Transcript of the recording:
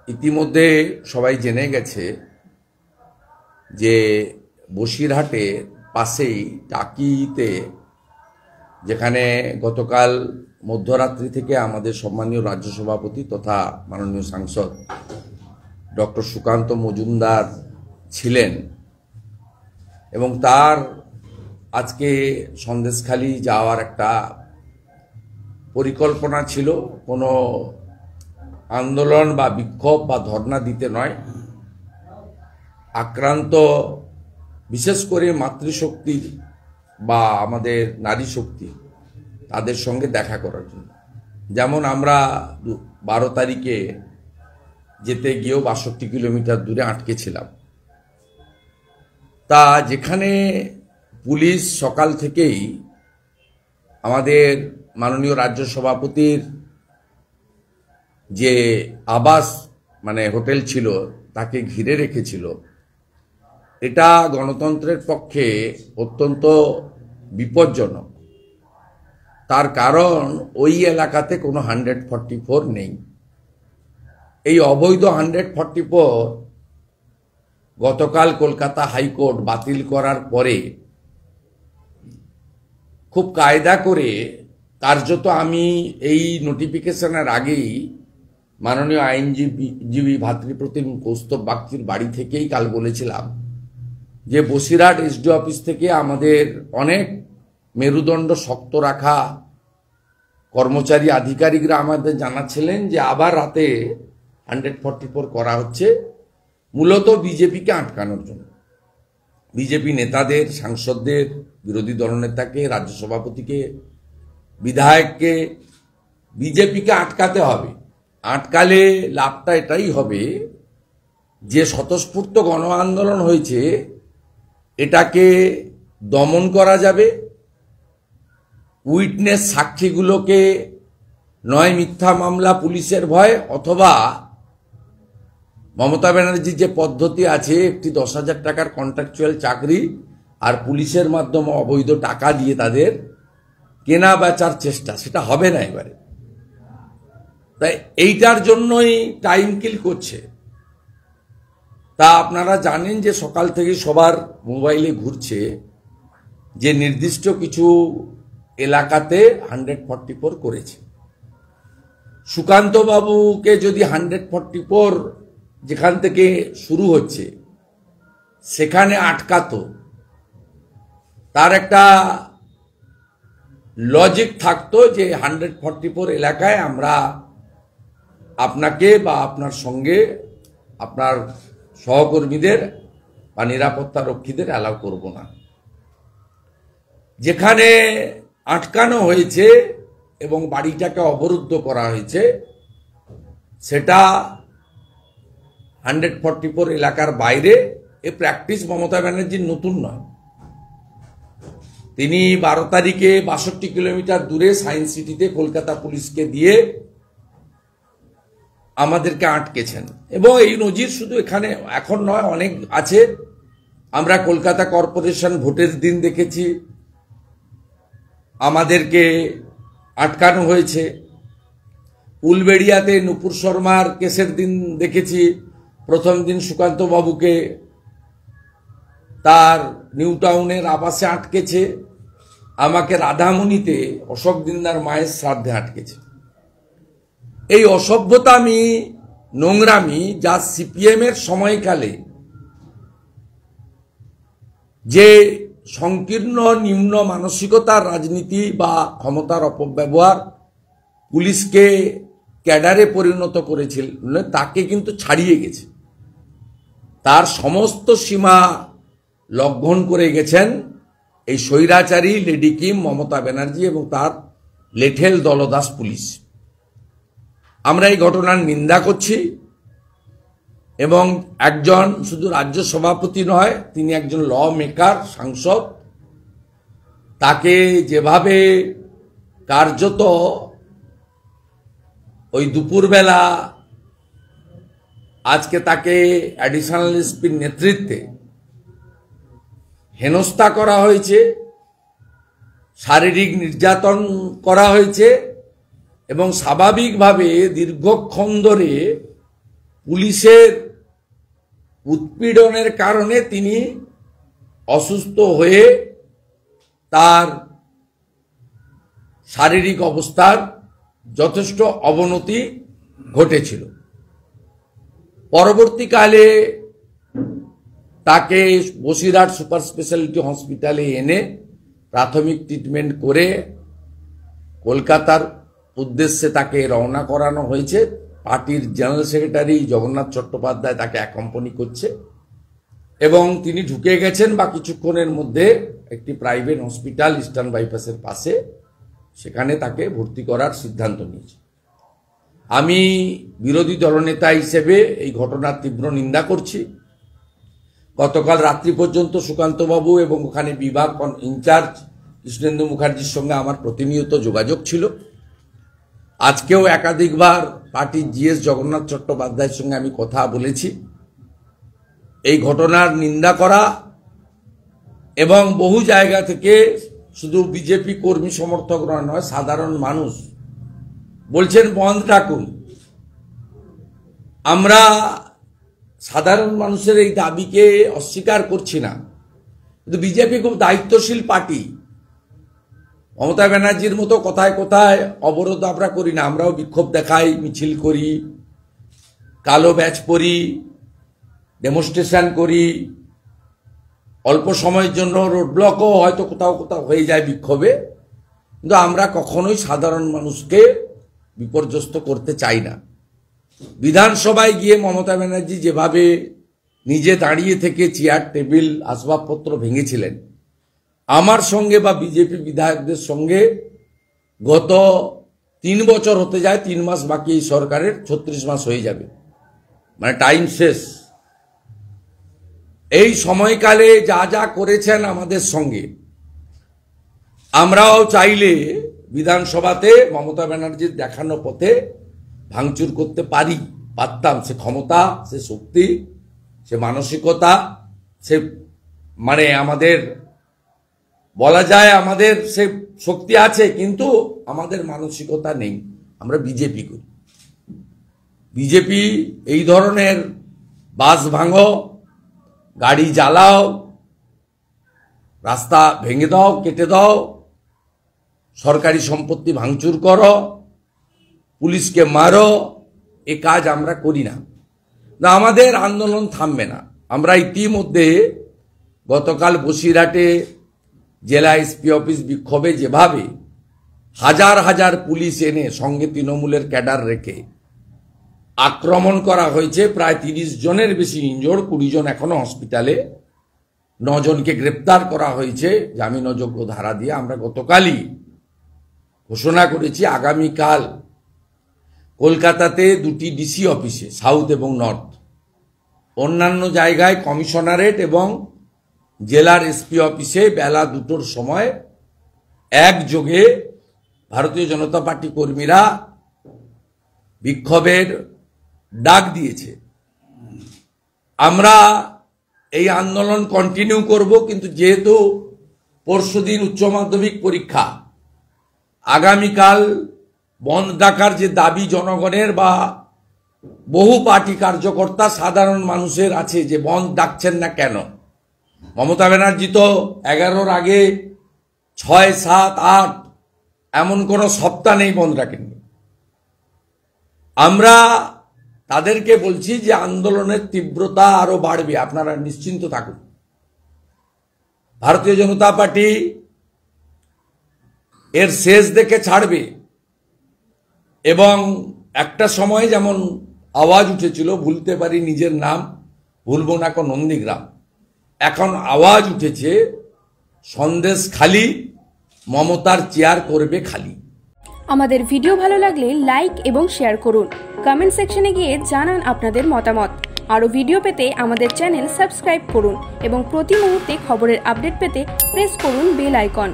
ইতিমধ্যে সবাই জেনে গেছে যে বসিরহাটে পাশেই টাকিতে, যেখানে গতকাল মধ্যরাত্রি থেকে আমাদের সম্মানীয় রাজ্য সভাপতি তথা মাননীয় সাংসদ ডক্টর সুকান্ত মজুমদার ছিলেন এবং তার আজকে সন্দেশখালি যাওয়ার একটা পরিকল্পনা ছিল। কোনো আন্দোলন বা বিক্ষোভ বা ধর্ণা দিতে নয়, আক্রান্ত বিশেষ করে মাতৃশক্তি বা আমাদের নারী শক্তি তাদের সঙ্গে দেখা করার জন্য। যেমন আমরা 12 তারিখে যেতে গিয়েও 62 কিলোমিটার দূরে আটকে ছিলাম। তা যেখানে পুলিশ সকাল থেকেই আমাদের মাননীয় রাজ্য সভাপতির যে আবাস হোটেল ছিল তাকে ঘিরে রেখেছিল, এটা গণতন্ত্রের পক্ষে অত্যন্ত বিপজ্জনক। তার কারণ ওই এলাকাতে কোনো 144 নেই। এই অবৈধ 144 গতকাল কলকাতা হাইকোর্ট বাতিল করার পরে খুব কায়দা করে কার্যত আমি এই নোটিফিকেশনের আগেই মাননীয় আইনজীবী ভাতৃপ্রতিম কৌস্তব বাগচির বাড়ি থেকেই কাল বলেছিলাম যে বসিরহাট এসডি অফিস থেকে আমাদের অনেক মেরুদণ্ড শক্ত রাখা কর্মচারী আধিকারিকরা আমাদের জানাচ্ছিলেন যে আবার রাতে 144 করা হচ্ছে মূলত বিজেপিকে আটকানোর জন্য। বিজেপি নেতাদের, সাংসদদের, বিরোধী দলনেতাকে, রাজ্য সভাপতিকে, বিধায়ককে বিজেপিকে আটকাতে হবে। আটকালে লাভটা এটাই হবে যে স্বতঃস্ফূর্ত গণ আন্দোলন হয়েছে এটাকে দমন করা যাবে। উইটনেস সাক্ষীগুলোকে নয় মিথ্যা মামলা পুলিশের ভয়, অথবা মমতা ব্যানার্জির যে পদ্ধতি আছে একটি 10,000 টাকার কন্ট্রাকচুয়াল চাকরি আর পুলিশের মাধ্যমে অবৈধ টাকা দিয়ে তাদের কেনা বেচার চেষ্টা, সেটা হবে না এবারে। তাই এইটার জন্যই টাইম কিল করছে। তা আপনারা জানেন যে সকাল থেকে সবার মোবাইলে ঘুরছে যে নির্দিষ্ট কিছু এলাকাতে 144 করেছে। সুকান্ত বাবুকে যদি 144 যেখান থেকে শুরু হচ্ছে সেখানে আটকাতো, তার একটা লজিক থাকতো যে 144 এলাকায় আমরা আপনাকে বা আপনার সঙ্গে আপনার সহকর্মীদের বা নিরাপত্তা রক্ষীদের অ্যালাউ করব না। যেখানে আটকানো হয়েছে এবং বাড়িটাকে অবরুদ্ধ করা হয়েছে সেটা 144 এলাকার বাইরে। এ প্র্যাকটিস মমতা ব্যানার্জির নতুন নয়। তিনি 12 তারিখে 62 কিলোমিটার দূরে সায়েন্স সিটিতে কলকাতা পুলিশকে দিয়ে আমাদেরকে আটকেছেন এবং এই নজির শুধু এখানে এখন নয়, অনেক আছে। আমরা কলকাতা কর্পোরেশন ভোটের দিন দেখেছি আমাদেরকে আটকানো হয়েছে। উলবেড়িয়াতে নুপুর শর্মার কেসের দিন দেখেছি প্রথম দিন সুকান্ত বাবুকে তার নিউ টাউনের আবাসে আটকেছে, আমাকে রাধামণিতে অশোক দিন্দার মায়ের শ্রাদ্ধে আটকেছে। এই অসভ্যতামি, নোংরামি যা সিপিএম এর সময়কালে যে সংকীর্ণ নিম্ন মানসিকতার রাজনীতি বা ক্ষমতার অপব্যবহার পুলিশকে ক্যাডারে পরিণত করেছিল, তাকে কিন্তু ছাড়িয়ে গেছে। তার সমস্ত সীমা লঙ্ঘন করে গেছেন এই স্বৈরাচারী লেডি কিম মমতা ব্যানার্জি এবং তার লেঠেল দলদাস পুলিশ। আমরা এই ঘটনার নিন্দা করছি এবং একজন শুধু রাজ্য সভাপতি নয়, তিনি একজন ল মেকার, সাংসদ। তাকে যেভাবে কার্যত ওই দুপুরবেলা আজকে তাকে অ্যাডিশনাল এসপির নেতৃত্বে হেনস্থা করা হয়েছে, শারীরিক নির্যাতন করা হয়েছে এবং স্বাভাবিকভাবে দীর্ঘক্ষণ ধরে পুলিশের উৎপীড়নের কারণে তিনি অসুস্থ হয়ে তার শারীরিক অবস্থার যথেষ্ট অবনতি ঘটেছিল। পরবর্তীকালে তাকে বসিরহাট সুপার স্পেশালিটি হসপিটালে এনে প্রাথমিক ট্রিটমেন্ট করে কলকাতার উদ্দেশ্যে তাকে রওনা করানো হয়েছে। পার্টির জেনারেল সেক্রেটারি জগন্নাথ চট্টোপাধ্যায় তাকে অ্যাকম্পানি করছে এবং তিনি ঢুকে গেছেন বা কিছুক্ষণের মধ্যে একটি প্রাইভেট হসপিটাল ইস্টার্ন বাইপাসের পাশে, সেখানে তাকে ভর্তি করার সিদ্ধান্ত নিয়েছে। আমি বিরোধী দলনেতা হিসেবে এই ঘটনার তীব্র নিন্দা করছি। গতকাল রাত্রি পর্যন্ত সুকান্তবাবু এবং ওখানে বিভাগ ইনচার্জ কৃষ্ণেন্দু মুখার্জির সঙ্গে আমার প্রতিনিয়ত যোগাযোগ ছিল। আজকেও একাধিকবার পার্টির জিএস জগন্নাথ চট্টোপাধ্যায়ের সঙ্গে আমি কথা বলেছি। এই ঘটনার নিন্দা করা এবং বহু জায়গা থেকে শুধু বিজেপি কর্মী সমর্থকরা নয়, সাধারণ মানুষ বলছেন বন্ধ রাখুন। আমরা সাধারণ মানুষের এই দাবিকে অস্বীকার করছি না, কিন্তু বিজেপি খুব দায়িত্বশীল পার্টি। মমতা ব্যানার্জির মতো কোথায় কোথায় অবরোধ আমরা করি না, আমরাও বিক্ষোভ দেখাই, মিছিল করি, কালো ব্যাচ পরি, ডেমনস্ট্রেশন করি, অল্প সময়ের জন্য রোড ব্লকও হয়তো কোথাও কোথাও হয়ে যায় বিক্ষোভে, কিন্তু আমরা কখনোই সাধারণ মানুষকে বিপর্যস্ত করতে চাই না। বিধানসভায় গিয়ে মমতা ব্যানার্জি যেভাবে নিজে দাঁড়িয়ে থেকে চেয়ার টেবিল আসবাবপত্র ভেঙেছিলেন, আমার সঙ্গে বা বিজেপি বিধায়কদের সঙ্গে গত 3 বছর হতে যায়, 3 মাস বাকি এই সরকারের, 36 মাস হয়ে যাবে, মানে টাইম শেষ। এই সময়কালে যা যা করেছেন আমাদের সঙ্গে, আমরাও চাইলে বিধানসভাতে মমতা ব্যানার্জির দেখানো পথে ভাঙচুর করতে পারতাম। সে ক্ষমতা, সে শক্তি, সে মানসিকতা, সে মানে আমাদের বলা যায় আমাদের সে শক্তি আছে, কিন্তু আমাদের মানসিকতা নেই। আমরা বিজেপি করি। বিজেপি এই ধরনের বাস ভাঙো, গাড়ি জ্বালাও, রাস্তা ভেঙে দাও, কেটে দাও, সরকারি সম্পত্তি ভাঙচুর করো, পুলিশকে মারো, এ কাজ আমরা করি না। আমাদের আন্দোলন থামবে না। আমরা ইতিমধ্যে গতকাল বসিরহাটে জেলা এসপি অফিস বিক্ষোভে যেভাবে হাজার হাজার পুলিশ এনে সঙ্গে তৃণমূলের ক্যাডার রেখে আক্রমণ করা হয়েছে, প্রায় 30 জনের বেশি ইনজোর্ড, 20 জন এখনো হসপিটালে, 9 জনকে গ্রেপ্তার করা হয়েছে জামিনযোগ্য ধারা দিয়ে। আমরা গতকালই ঘোষণা করেছি আগামীকাল কলকাতাতে 2টি ডিসি অফিসে, সাউথ এবং নর্থ, অন্যান্য জায়গায় কমিশনারেট এবং জেলার এসপি অফিসে বেলা 2টোর সময় একযোগে ভারতীয় জনতা পার্টি কর্মীরা বিক্ষোভের ডাক দিয়েছে। আমরা এই আন্দোলন কন্টিনিউ করব, কিন্তু যেহেতু পরশুদিন উচ্চ মাধ্যমিক পরীক্ষা, আগামীকাল বন্ধ ডাকার যে দাবি জনগণের বা বহু পার্টি কার্যকর্তা সাধারণ মানুষের আছে যে বন্ধ ডাকছেন না কেন? মমতা ব্যানার্জি তো 11-র আগে 6, 7, 8 এমন কোনো সপ্তাহ নেই বন্ধ রাখেননি। আমরা তাদেরকে বলছি যে আন্দোলনের তীব্রতা আরো বাড়বে, আপনারা নিশ্চিন্ত থাকুন। ভারতীয় জনতা পার্টি এর শেষ দেখে ছাড়বে। এবং একটা সময় যেমন আওয়াজ উঠেছিল, ভুলতে পারি নিজের নাম, ভুলবো না কোন নন্দীগ্রাম, এখন আওয়াজ উঠেছে সন্দেশখালি, মমতার চেয়ার করবে খালি। আমাদের ভিডিও ভালো লাগলে লাইক এবং শেয়ার করুন। কমেন্ট সেকশনে গিয়ে জানান আপনাদের মতামত। আরও ভিডিও পেতে আমাদের চ্যানেল সাবস্ক্রাইব করুন এবং প্রতি মুহূর্তে খবরের আপডেট পেতে প্রেস করুন বেল আইকন।